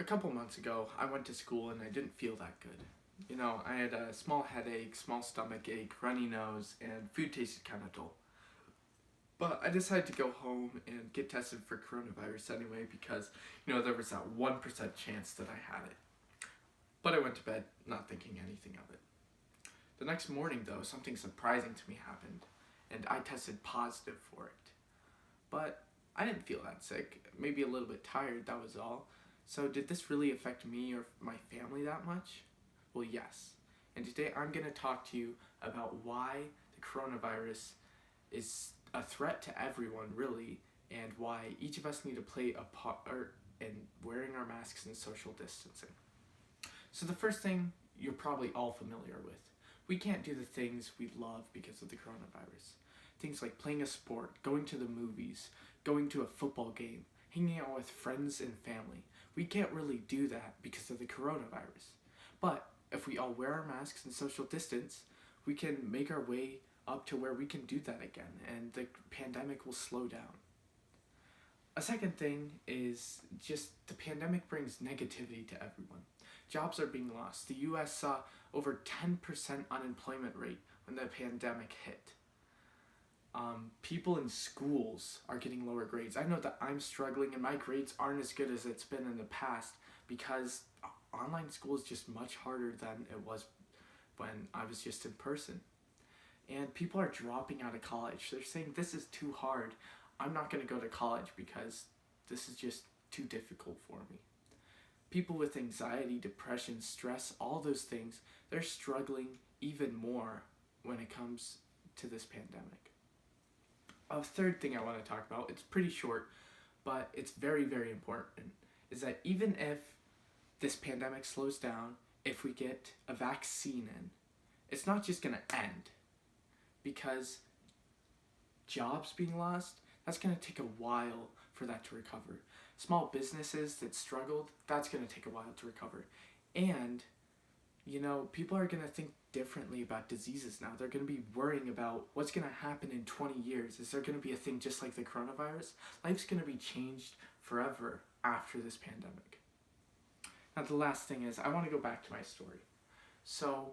A couple months ago, I went to school and I didn't feel that good. I had a small headache, small stomach ache, runny nose, and food tasted kind of dull. But I decided to go home and get tested for coronavirus anyway because, there was that 1% chance that I had it. But I went to bed not thinking anything of it. The next morning, though, something surprising to me happened, and I tested positive for it. But I didn't feel that sick, maybe a little bit tired, that was all. So did this really affect me or my family that much? Well, yes. And today I'm going to talk to you about why the coronavirus is a threat to everyone, really, and why each of us need to play a part in wearing our masks and social distancing. So the first thing you're probably all familiar with. We can't do the things we love because of the coronavirus. Things like playing a sport, going to the movies, going to a football game, hanging out with friends and family. We can't really do that because of the coronavirus. But if we all wear our masks and social distance, we can make our way up to where we can do that again, and the pandemic will slow down. A second thing is just the pandemic brings negativity to everyone. Jobs are being lost. The US saw over 10% unemployment rate when the pandemic hit. People in schools are getting lower grades. I know that I'm struggling and my grades aren't as good as it's been in the past because online school is just much harder than it was when I was just in person. And people are dropping out of college. They're saying, this is too hard. I'm not going to go to college because this is just too difficult for me. People with anxiety, depression, stress, all those things, they're struggling even more when it comes to this pandemic. A third thing I want to talk about, it's pretty short, but it's very, very important, is that even if this pandemic slows down, if we get a vaccine in, it's not just going to end, because jobs being lost, that's going to take a while for that to recover. Small businesses that struggled, that's going to take a while to recover. And, people are going to think differently about diseases now. They're going to be worrying about what's going to happen in 20 years. Is there going to be a thing just like the coronavirus? Life's going to be changed forever after this pandemic. Now, the last thing is, I want to go back to my story. So,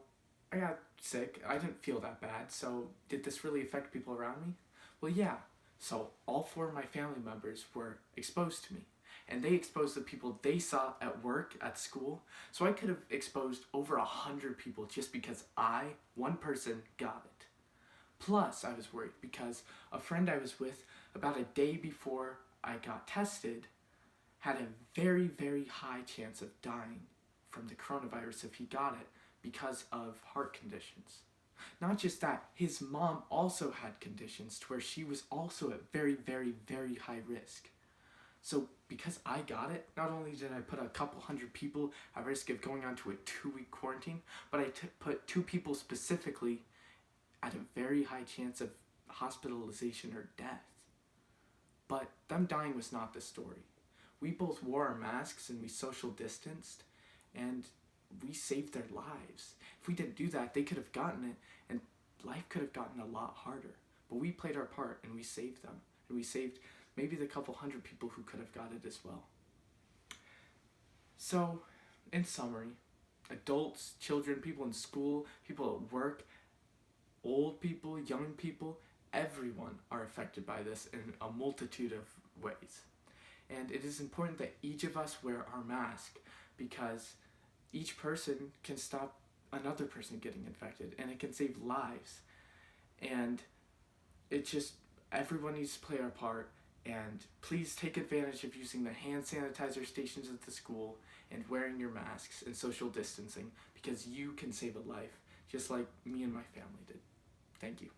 I got sick. I didn't feel that bad. So, did this really affect people around me? Well, yeah. So, all 4 of my family members were exposed to me. And they exposed the people they saw at work, at school. So I could have exposed over 100 people just because one person, got it. Plus, I was worried because a friend I was with about a day before I got tested had a very, very high chance of dying from the coronavirus if he got it because of heart conditions. Not just that, his mom also had conditions to where she was also at very, very, very high risk. So because I got it, not only did I put a couple hundred people at risk of going on to a 2-week quarantine, but I put 2 people specifically at a very high chance of hospitalization or death. But them dying was not the story. We both wore our masks and we social distanced, and we saved their lives. If we didn't do that, they could have gotten it, and life could have gotten a lot harder. But we played our part, and we saved them. And we saved maybe the couple hundred people who could have got it as well. So, in summary, adults, children, people in school, people at work, old people, young people, everyone are affected by this in a multitude of ways. And it is important that each of us wear our mask because each person can stop another person getting infected, and it can save lives. And everyone needs to play our part. And please take advantage of using the hand sanitizer stations at the school and wearing your masks and social distancing because you can save a life just like me and my family did. Thank you.